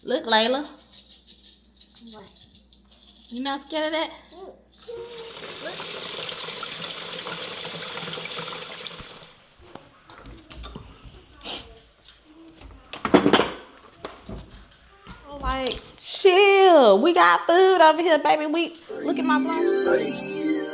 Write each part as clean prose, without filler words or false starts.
Look, Layla. What? You not scared of that? Look. Like, chill. We got food over here, baby. Look at my vlog.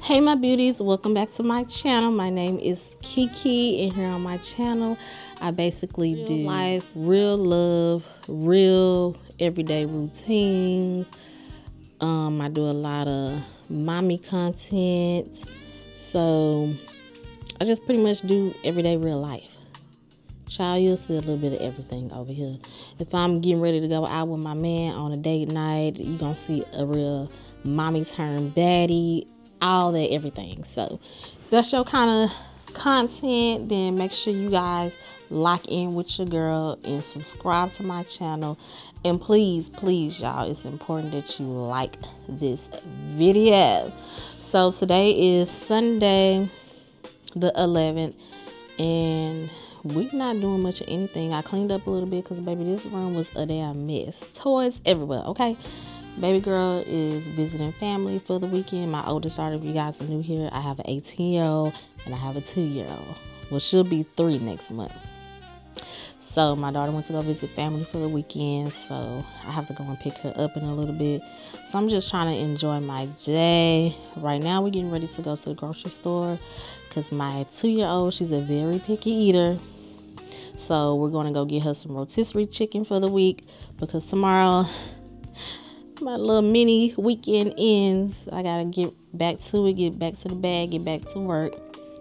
Hey my beauties, welcome back to my channel. My name is Kiki, and here on my channel I basically do life, real love, real everyday routines. I do a lot of mommy content, so I just pretty much do everyday real life. Child, you'll see a little bit of everything over here. If I'm getting ready to go out with my man on a date night, you're gonna see a real mommy turn baddie, all that, everything. So if that's your kind of content, then make sure you guys lock in with your girl and subscribe to my channel. And please, y'all, it's important that you like this video. So today is Sunday the 11th, and we're not doing much of anything. I cleaned up a little bit because, baby, this room was a damn mess. Toys everywhere, okay? Baby girl is visiting family for the weekend. My oldest daughter, if you guys are new here, I have an 18-year-old and I have a 2-year-old. Well, she'll be 3 next month. So my daughter went to go visit family for the weekend, so I have to go and pick her up in a little bit. So I'm just trying to enjoy my day. Right now we're getting ready to go to the grocery store because my 2-year-old, she's a very picky eater. So we're going to go get her some rotisserie chicken for the week because tomorrow my little mini weekend ends. I got to get back to it, get back to the bag, get back to work.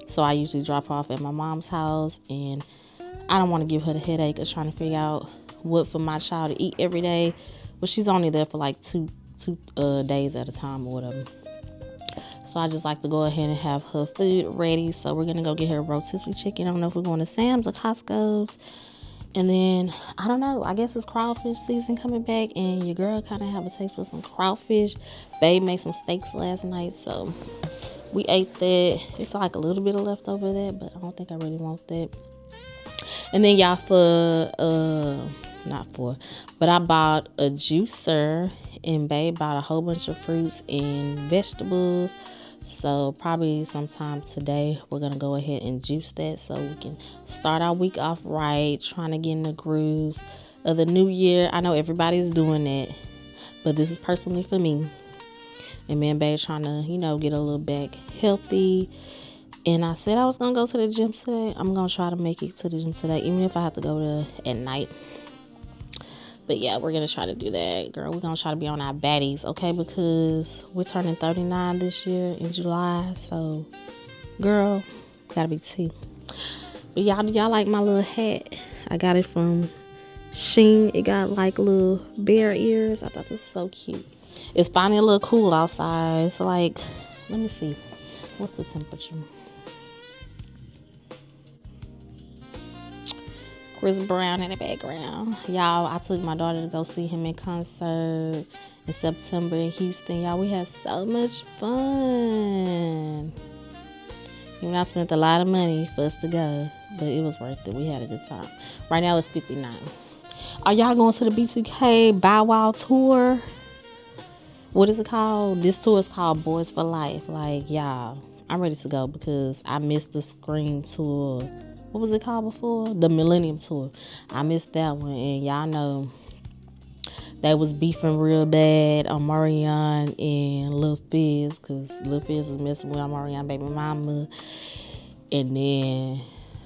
So I usually drop her off at my mom's house, and I don't want to give her the headache of trying to figure out what for my child to eat every day. But she's only there for like two days at a time or whatever. So I just like to go ahead and have her food ready. So we're going to go get her rotisserie chicken. I don't know if we're going to Sam's or Costco's. And then, I don't know, I guess it's crawfish season coming back, and your girl kind of have a taste for some crawfish. Babe made some steaks last night, so we ate that. It's like a little bit of leftover there, but I don't think I really want that. And then y'all, but I bought a juicer, and babe bought a whole bunch of fruits and vegetables. So probably sometime today we're gonna go ahead and juice that so we can start our week off right, trying to get in the grooves of the new year. I know everybody's doing that, but this is personally for me. And me and babe trying to, get a little back healthy. And I said I was going to go to the gym today. I'm going to try to make it to the gym today, even if I have to go at night. But yeah, we're going to try to do that, girl. We're going to try to be on our baddies, okay? Because we're turning 39 this year in July. So, girl, got to be tea. But y'all like my little hat? I got it from Shein. It got like little bear ears. I thought this was so cute. It's finally a little cool outside. It's like, let me see. What's the temperature? Chris Brown in the background. Y'all, I took my daughter to go see him in concert in September in Houston. Y'all, we had so much fun. Even I spent a lot of money for us to go, but it was worth it. We had a good time. Right now it's 59. Are y'all going to the B2K Bow Wow tour? What is it called? This tour is called Boys for Life. Like, y'all, I'm ready to go because I missed the Scream tour. What was it called before? The Millennium Tour. I missed that one. And y'all know they was beefing real bad on Marion and Lil Fizz, because Lil Fizz was messing with Marion baby mama. And then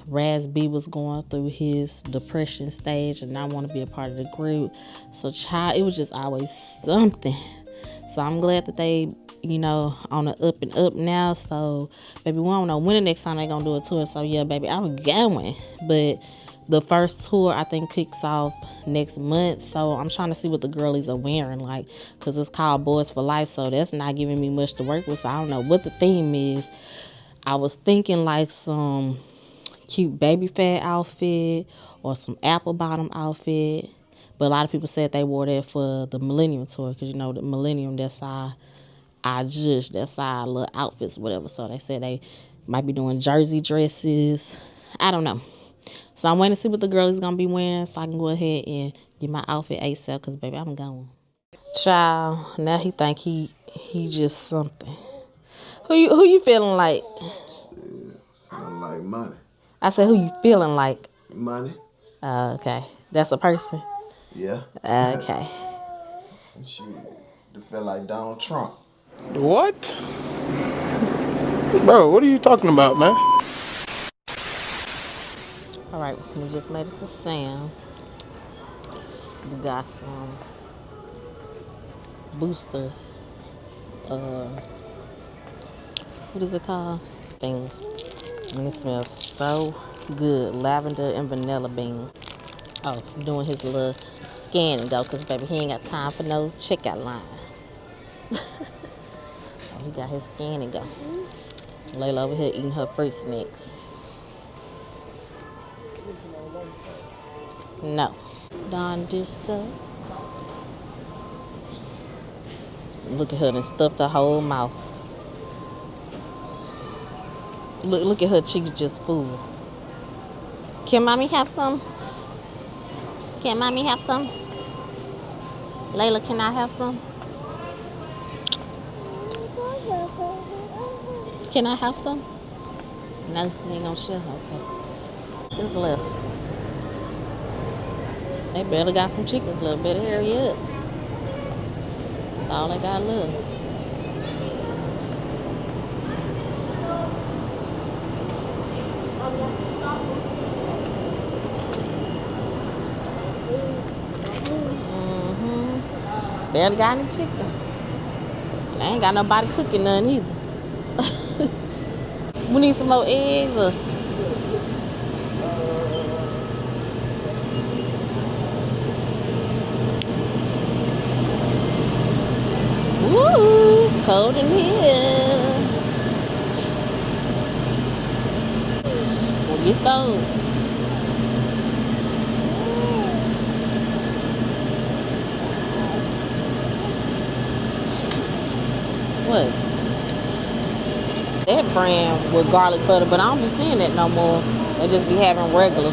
Raz B was going through his depression stage and not want to be a part of the group. So, child, it was just always something. So I'm glad that they, on the up and up now. So, baby, we don't know when the next time they gonna do a tour. So, yeah, baby, I'm going. But The first tour, I think, kicks off next month. So I'm trying to see what the girlies are wearing, like, because it's called Boys for Life. So that's not giving me much to work with. So I don't know what the theme is. I was thinking like some cute baby fat outfit or some apple bottom outfit. But a lot of people said they wore that for the Millennium Tour, because, you know, the Millennium, that's our judge, that's our little outfits, whatever. So they said they might be doing jersey dresses. I don't know. So I'm waiting to see what the girl is gonna be wearing, so I can go ahead and get my outfit ASAP. Cause baby, I'm going. Child, now he think he just something. Who you feeling like? Sound like money. I said, who you feeling like? Money? Okay, that's a person. Yeah. Okay. Shoot, to feel like Donald Trump. What? Bro, what are you talking about, man? All right, we just made it to Sam's. We got some boosters. What is it called? Things. And it smells so good. Lavender and vanilla bean. Oh, he doing his little scan and go, because baby, he ain't got time for no checkout lines. Oh, he got his scan and go. Layla over here eating her fruit snacks. No. Don dish soap. Look at her and stuffed her whole mouth. Look at her cheeks just full. Can mommy have some? Can mommy have some? Layla, can I have some? Can I have some? No, you ain't gonna share. Okay. What's left? They barely got some chickens left. Better hurry up. That's all they got left. Barely got any chickens. They ain't got nobody cooking none either. We need some more eggs. Woo, it's cold in here. We'll get those. What? That brand with garlic butter, but I don't be seeing that no more. They just be having regular.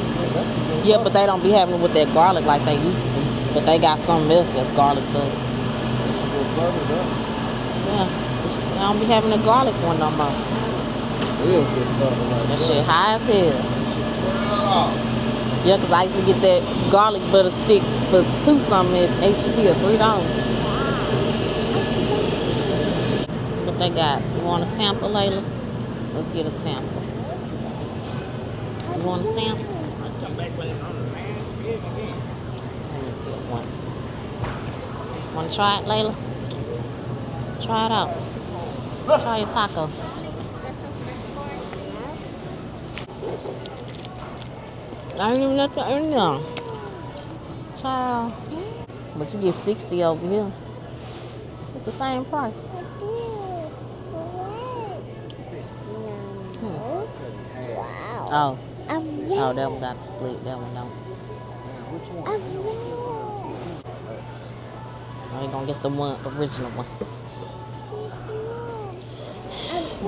Yeah, but they don't be having it with that garlic like they used to. But they got something else that's garlic butter. Yeah, they don't be having the garlic one no more. That shit high as hell. Yeah, because I used to get that garlic butter stick for $2 something at H-E-B or $3. What they got? You want a sample, Layla? Let's get a sample. You want a sample? Let me get one. Want to try it, Layla? Try it out. Try your taco. I ain't even nothing in there. Child. But you get 60 over here. It's the same price. Oh. Oh, that one got split. That one don't. I ain't gonna get the original ones.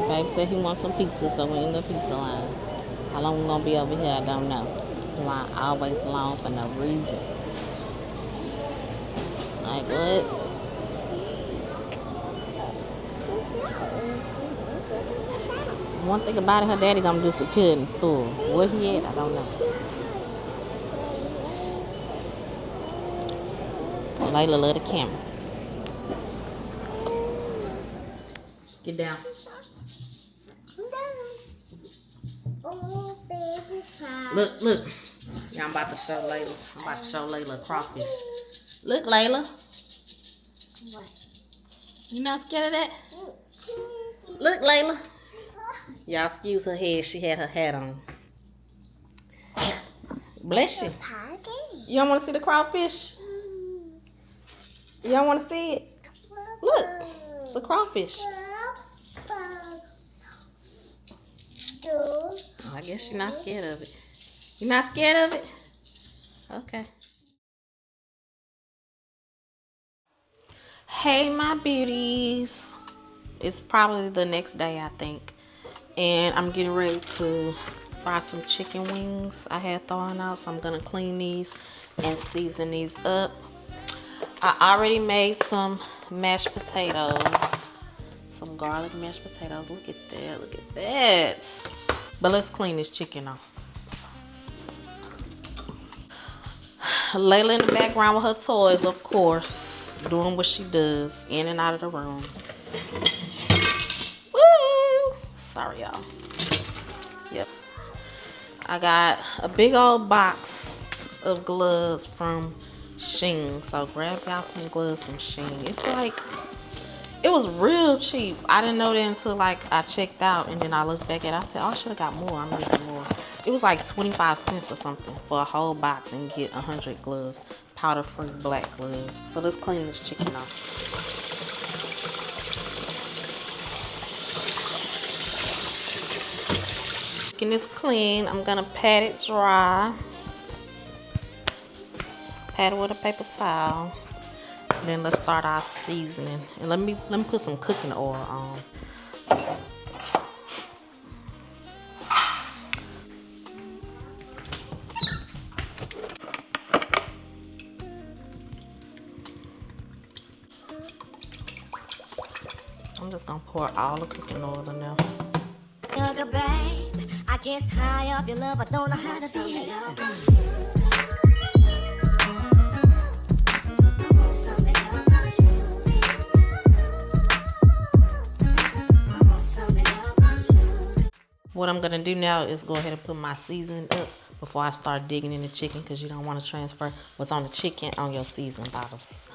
Babe said he wants some pizza, so we're in the pizza line. How long we gonna be over here, I don't know. This line always long for no reason. Like what? One thing about it, her daddy gonna disappear in the store. Where he at, I don't know. Layla love the camera. Get down. Look. Yeah, I'm about to show Layla. I'm about to show Layla a crawfish. Look, Layla. What? You not scared of that? Look, Layla. Y'all excuse her head. She had her hat on. Bless you. Party. You don't want to see the crawfish? You don't want to see it? Look, it's a crawfish. I guess you're not scared of it. You're not scared of it? Okay. Hey, my beauties. It's probably the next day, I think. And I'm getting ready to fry some chicken wings I had thawing out. So I'm going to clean these and season these up. I already made some mashed potatoes. Some garlic mashed potatoes. Look at that. Look at that. But let's clean this chicken off. Layla in the background with her toys, of course. Doing what she does. In and out of the room. Woo! Sorry, y'all. Yep. I got a big old box of gloves from Shein. So grab y'all some gloves from Shein. It's like, it was real cheap. I didn't know that until like I checked out and then I looked back at it. I said, oh, I should have got more. I'm getting more. It was like 25 cents or something for a whole box and get 100 gloves. Powder free black gloves. So let's clean this chicken off. Chicken is clean. I'm gonna pat it dry. Pat it with a paper towel. And then let's start our seasoning. And let me put some cooking oil on. I'm just gonna pour all the cooking oil in there. Sugar babe, I guess high off your love, I don't know how to behave. What I'm gonna do now is go ahead and put my seasoning up before I start digging in the chicken, because you don't want to transfer what's on the chicken on your seasoning bottles.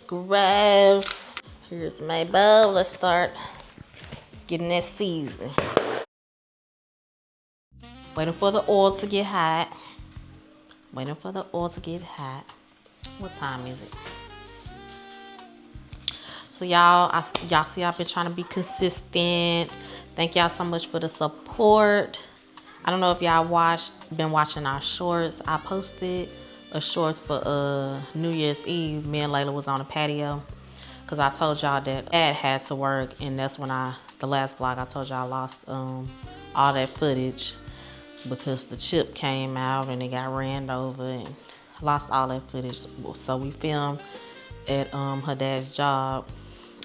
Gross. Here's my bowl. Let's start getting that seasoning. Waiting for the oil to get hot. Waiting for the oil to get hot. What time is it? So y'all see I've been trying to be consistent. Thank y'all so much for the support. I don't know if y'all been watching our shorts. I posted a shorts for New Year's Eve. Me and Layla was on the patio because I told y'all that Dad had to work, and that's when the last vlog I told y'all I lost all that footage because the chip came out and it got ran over and lost all that footage. So we filmed at her dad's job,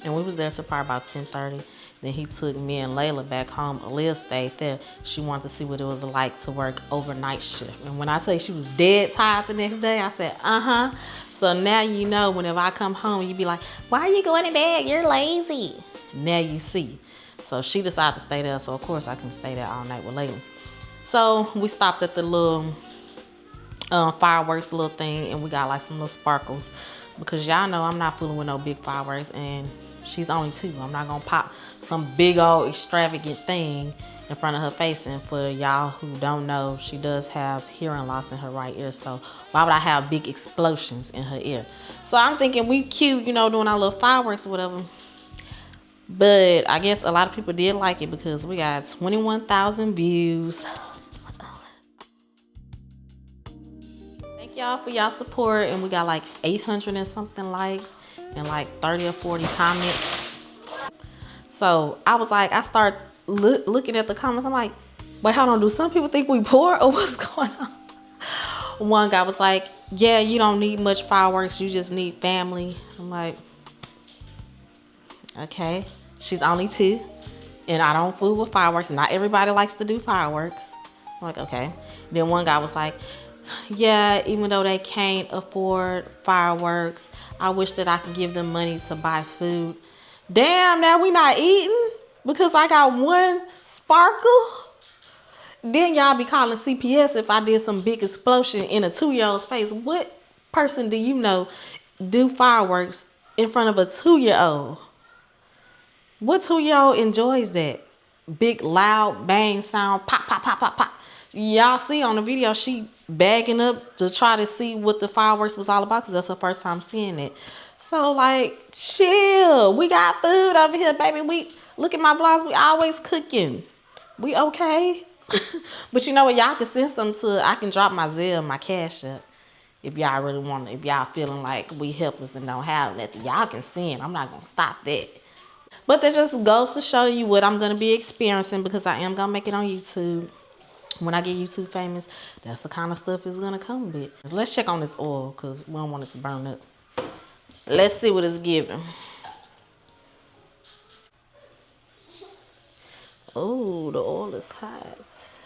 and we was there till probably about 10:30. Then he took me and Layla back home. Aaliyah stayed there. She wanted to see what it was like to work overnight shift. And when I say she was dead tired the next day, I said, uh-huh. So now you know whenever I come home, you be like, why are you going to bed? You're lazy. Now you see. So she decided to stay there. So of course I can stay there all night with Layla. So we stopped at the little fireworks little thing, and we got like some little sparkles. Because y'all know I'm not fooling with no big fireworks, and she's only 2. I'm not gonna pop some big old extravagant thing in front of her face. And for y'all who don't know, she does have hearing loss in her right ear. So why would I have big explosions in her ear? So I'm thinking we cute, you know, doing our little fireworks or whatever. But I guess a lot of people did like it because we got 21,000 views. Thank y'all for y'all support, and we got like 800 and something likes and like 30 or 40 comments. So I was like, I start looking at the comments. I'm like, wait, hold on, do some people think we poor or what's going on? One guy was like, yeah, you don't need much fireworks, you just need family. I'm like, okay, she's only 2 and I don't fool with fireworks. Not everybody likes to do fireworks. I'm like, okay. Then one guy was like, yeah, even though they can't afford fireworks, I wish that I could give them money to buy food. Damn, now we not eating because I got 1 sparkle. Then y'all be calling CPS if I did some big explosion in a 2-year-old's face. What person do you know do fireworks in front of a 2-year-old? What 2-year-old enjoys that? Big, loud, bang sound, pop, pop, pop, pop, pop. Y'all see on the video, she bagging up to try to see what the fireworks was all about because that's her first time seeing it. So like, chill. We got food over here, baby. We look at my vlogs. We always cooking. We okay. But you know what? Y'all can send some to. I can drop my Zelle, my Cash App. If y'all really want, if y'all feeling like we helpless and don't have nothing, y'all can send. I'm not gonna stop that. But that just goes to show you what I'm gonna be experiencing because I am gonna make it on YouTube. When I get YouTube famous, that's the kind of stuff it's gonna come with. Let's check on this oil because we don't want it to burn up. Let's see what it's giving. Oh, the oil is hot.